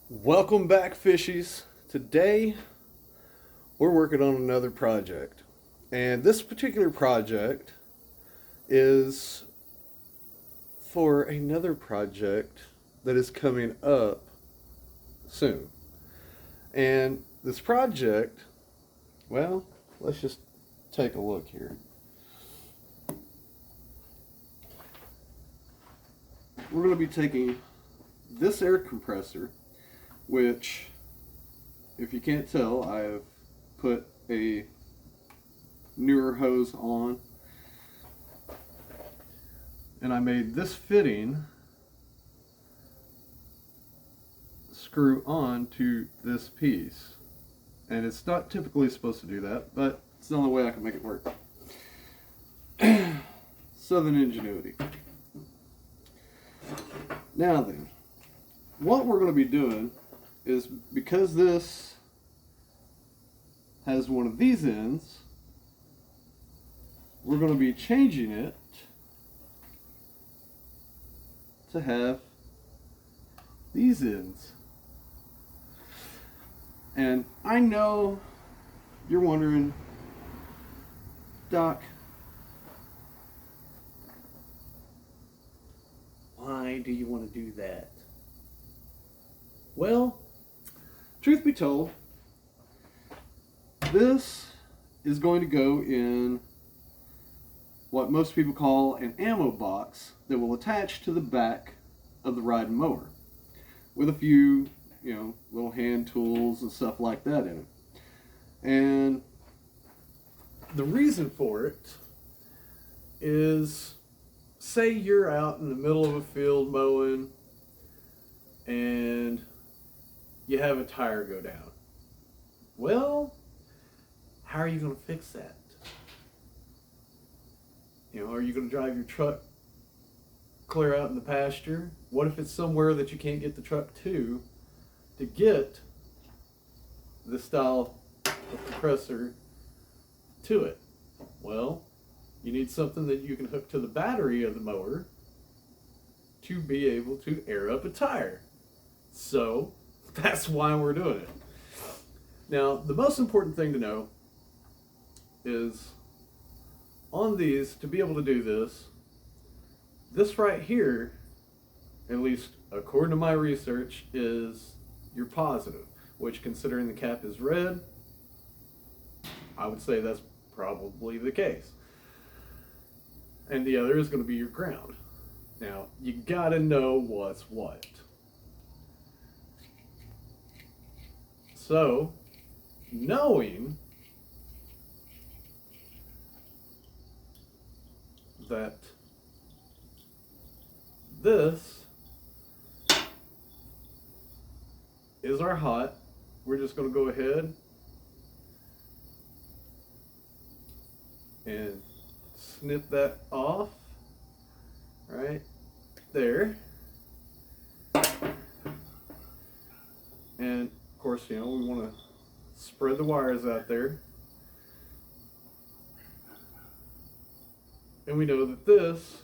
Welcome back, fishies. Today we're working on another project, and this particular project is for another project that is coming up soon. And this project, well, let's just take a look here. We're going to be taking this air compressor, which, if you can't tell, I've put a newer hose on, and I made this fitting screw on to this piece. And it's not typically supposed to do that, but it's the only way I can make it work. Southern ingenuity. Now then, what we're going to be doing is, because this has one of these ends, we're going to be changing it to have these ends. And I know you're wondering, Doc, why do you want to do that? Well, truth be told, this is going to go in what most people call an ammo box that will attach to the back of the riding mower with a few, little hand tools and stuff like that in it. And the reason for it is, say you're out in the middle of a field mowing and you have a tire go down. Well, how are you going to fix that? Are you going to drive your truck clear out in the pasture? What if it's somewhere that you can't get the truck to get the style of compressor to it? Well, you need something that you can hook to the battery of the mower to be able to air up a tire. So that's why we're doing it. Now, the most important thing to know is, on these, to be able to do this right here, at least according to my research, is your positive, which, considering the cap is red, I would say that's probably the case. And the other is going to be your ground. Now, you gotta know what's what. So, knowing that this is our hot, we're just going to go ahead and snip that off right there. And of course, we want to spread the wires out there. And we know that this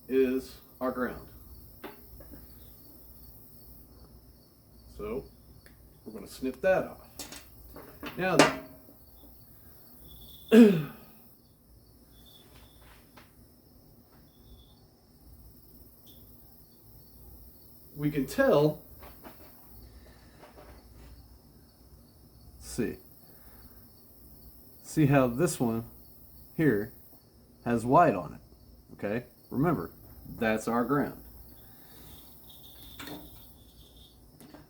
is our ground. So we're going to snip that off. Now then, we can tell, see how this one here has white on it. Okay, remember, that's our ground.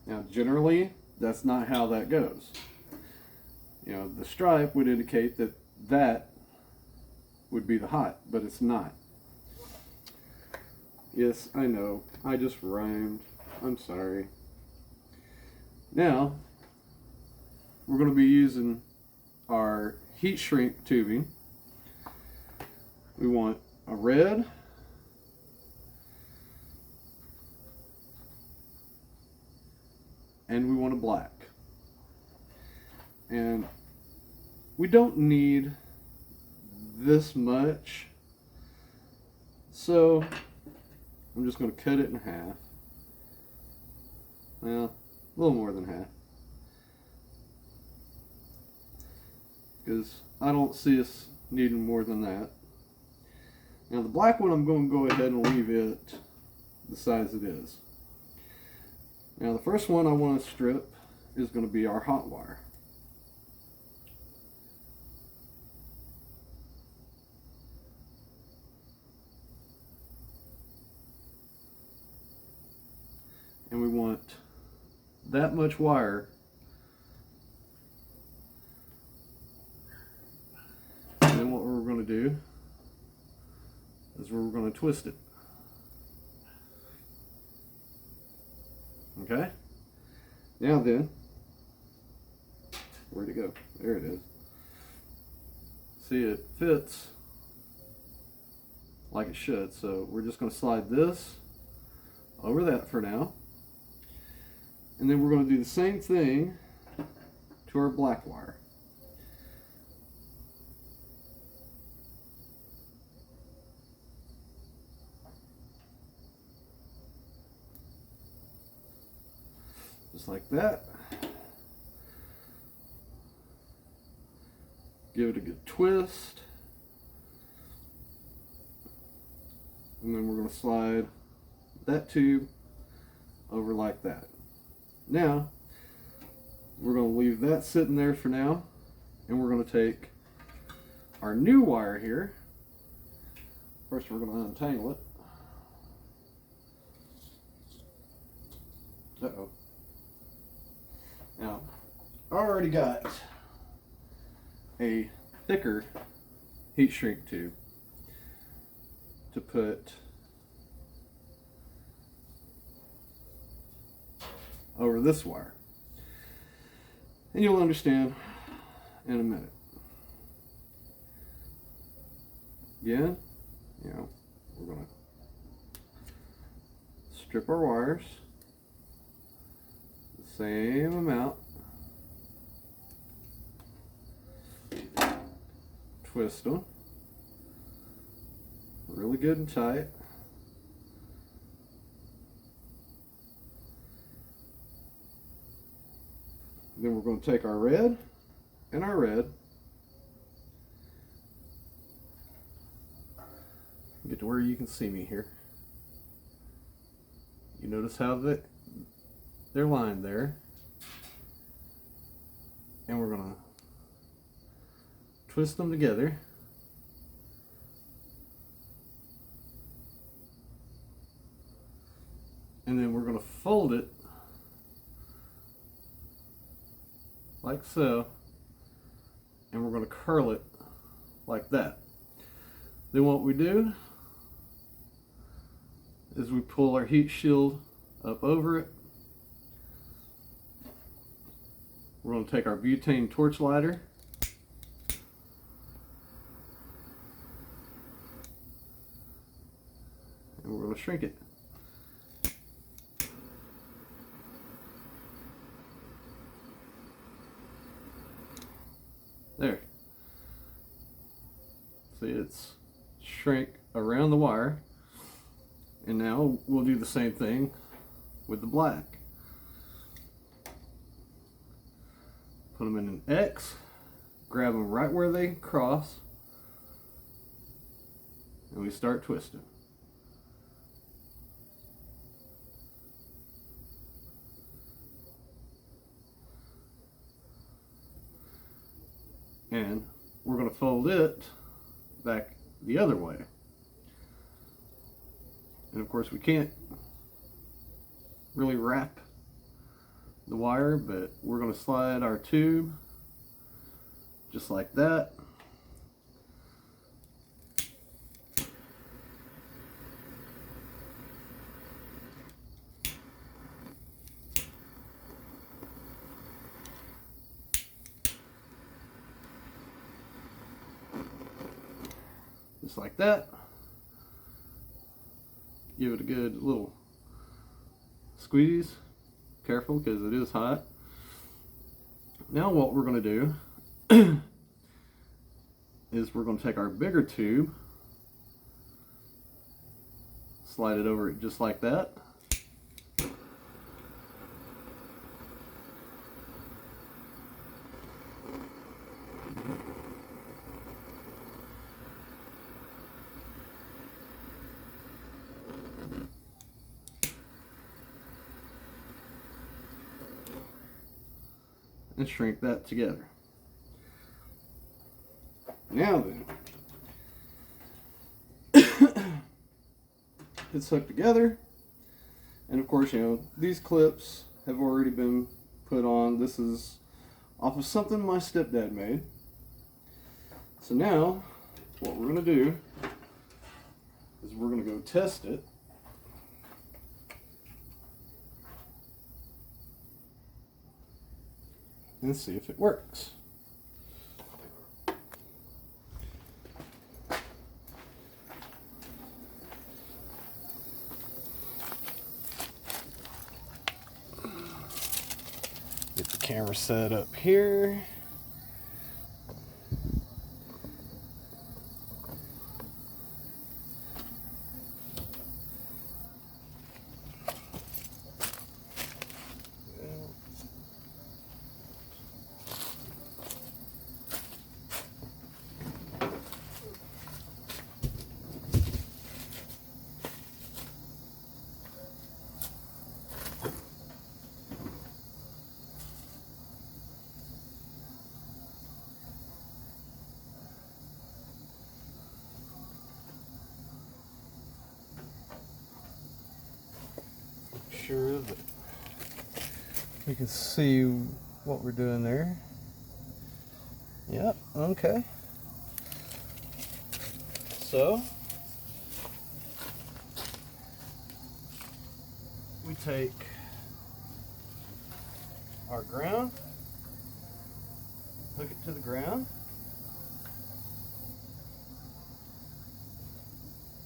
Now, generally, that's not how that goes. The stripe would indicate that that would be the hot, but it's not. Yes, I know, I just rhymed. I'm sorry. Now, we're going to be using our heat shrink tubing. We want a red, and we want a black. And we don't need this much, so I'm just going to cut it in half. Well, a little more than half. Because I don't see us needing more than that. Now the black one, I'm going to go ahead and leave it the size it is. Now the first one I want to strip is going to be our hot wire. And we want that much wire. And then what we're going to do is we're going to twist it. Okay? Now then, where'd it go? There it is. See, it fits like it should. So we're just going to slide this over that for now. And then we're going to do the same thing to our black wire. Just like that. Give it a good twist. And then we're going to slide that tube over like that. Now, we're going to leave that sitting there for now. And we're going to take our new wire here. First, we're going to untangle it. Uh-oh. Now, I already got a thicker heat shrink tube to put over this wire. And you'll understand in a minute. Again, we're going to strip our wires the same amount, twist them really good and tight. Then we're going to take our red and our red, get to where you can see me here. You notice how they're lined there, and we're going to twist them together. And then we're going to fold it like so, and we're going to curl it like that. Then what we do is we pull our heat shield up over it. We're going to take our butane torch lighter and we're going to shrink it. There. See, it's shrink around the wire. And now we'll do the same thing with the black. Put them in an X, grab them right where they cross, and we start twisting. And we're going to fold it back the other way. And of course we can't really wrap the wire, but we're going to slide our tube just like that. Just like that. Give it a good little squeeze. Careful, because it is hot. Now what we're going to do is we're going to take our bigger tube, slide it over it just like that, and shrink that together. Now then, it's hooked together, and of course, you know, these clips have already been put on. This is off of something my stepdad made. So now, what we're going to do is we're going to go test it. And see if it works. Get the camera set up here. Sure that you can see what we're doing there. Yep, okay. So we take our ground, hook it to the ground,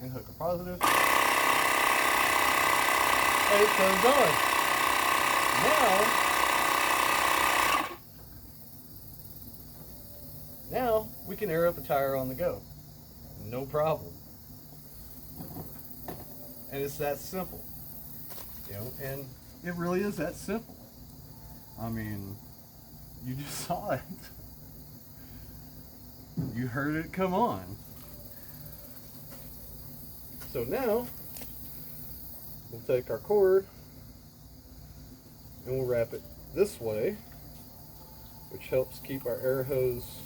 and hook a positive. And it turns on. Now we can air up a tire on the go. No problem. And it's that simple. You know, and it really is that simple. I mean, you just saw it. You heard it come on. So now we'll take our cord and we'll wrap it this way, which helps keep our air hose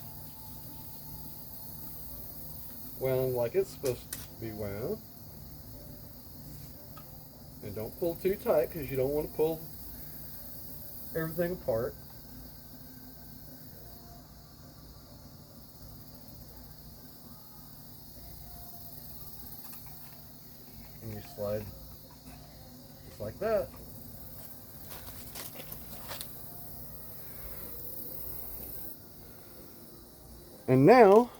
wound like it's supposed to be wound. And don't pull too tight because you don't want to pull everything apart. And you slide just like that. And now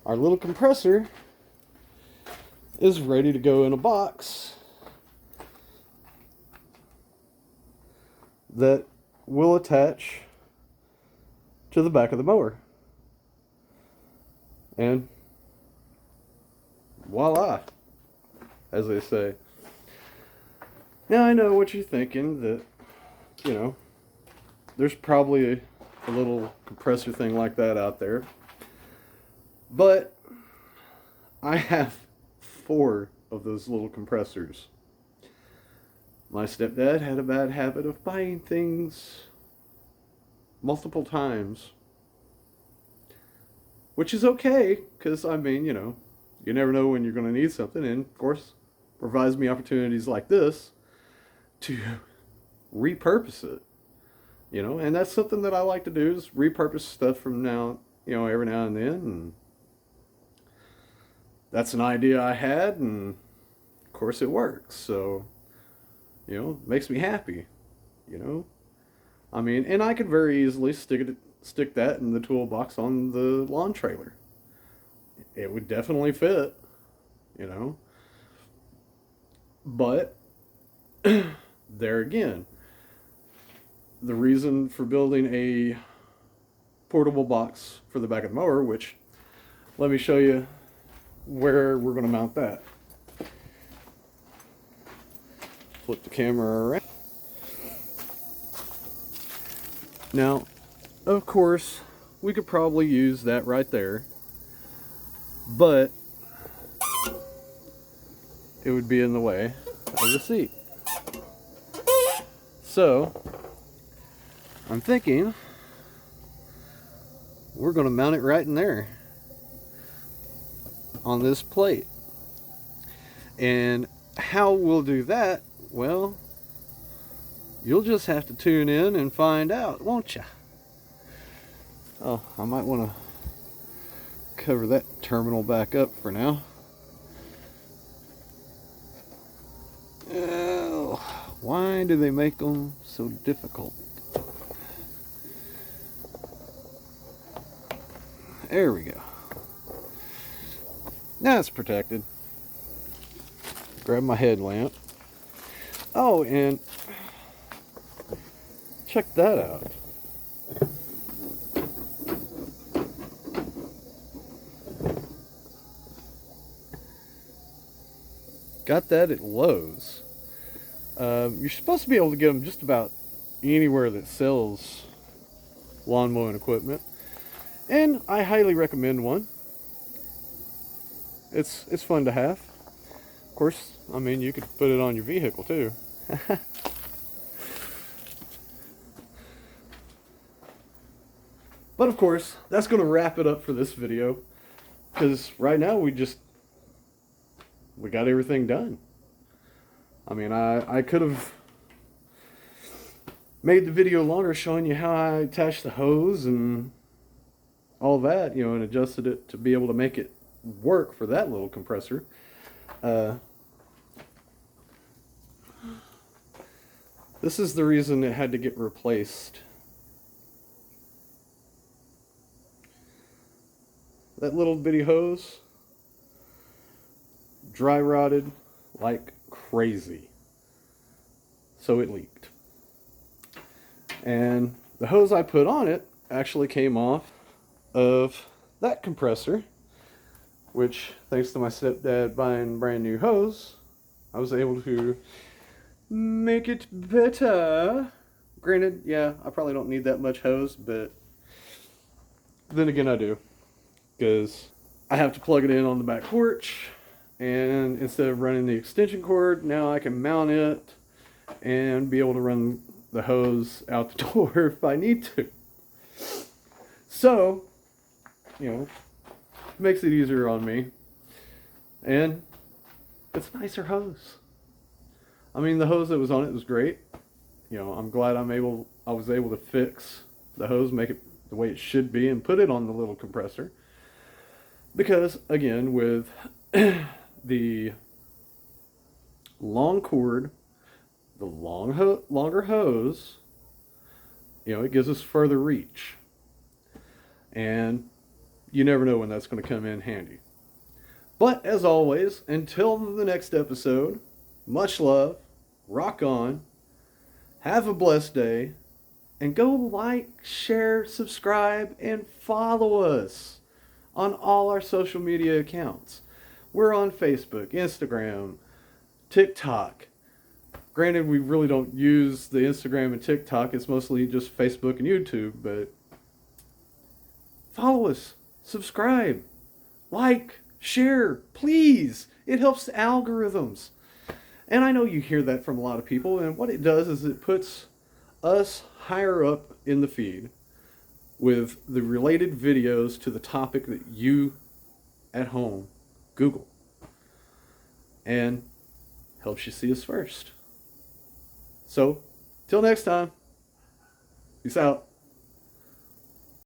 our little compressor is ready to go in a box that will attach to the back of the mower. And voila, as they say. Now I know what you're thinking, that, you know, there's probably a little compressor thing like that out there. But I have 4 of those little compressors. My stepdad had a bad habit of buying things multiple times, which is okay, because I mean, you know, you never know when you're going to need something, and of course provides me opportunities like this to repurpose it, you know. And that's something that I like to do, is repurpose stuff from now, you know, every now and then. And that's an idea I had, and of course it works. So, you know, it makes me happy, you know. I mean, and I could very easily stick that in the toolbox on the lawn trailer. It would definitely fit, you know. But there again, the reason for building a portable box for the back of the mower, which, let me show you where we're going to mount that. Flip the camera around. Now, of course, we could probably use that right there, but it would be in the way of the seat. So, I'm thinking we're going to mount it right in there on this plate. And how we'll do that, well, you'll just have to tune in and find out, won't you? Oh, I might want to cover that terminal back up for now. Oh, why do they make them so difficult? There we go. Now it's protected. Grab my headlamp. Oh, and check that out. Got that at Lowe's. You're supposed to be able to get them just about anywhere that sells lawn mowing equipment, and I highly recommend one. It's fun to have. Of course, I mean, you could put it on your vehicle too. But of course, that's going to wrap it up for this video, because right now we got everything done. I mean, I could have made the video longer showing you how I attached the hose and all that, you know, and adjusted it to be able to make it work for that little compressor. This is the reason it had to get replaced. That little bitty hose dry rotted like crazy, so it leaked. And the hose I put on it actually came off of that compressor, which, thanks to my stepdad buying brand new hose, I was able to make it better. Granted, yeah, I probably don't need that much hose, but then again I do, because I have to plug it in on the back porch, and instead of running the extension cord, now I can mount it and be able to run the hose out the door if I need to. So, you know, makes it easier on me, and it's a nicer hose. I mean, the hose that was on it was great. You know, I'm glad I was able to fix the hose, make it the way it should be, and put it on the little compressor. Because, again, with the long cord, the longer hose, you know, it gives us further reach. And you never know when that's going to come in handy. But, as always, until the next episode, much love, rock on, have a blessed day, and go like, share, subscribe, and follow us on all our social media accounts. We're on Facebook, Instagram, TikTok. Granted, we really don't use the Instagram and TikTok. It's mostly just Facebook and YouTube, but follow us, subscribe, like, share, please. It helps the algorithms. And I know you hear that from a lot of people, and what it does is it puts us higher up in the feed with the related videos to the topic that you at home Google, and helps you see us first. So, till next time, peace out.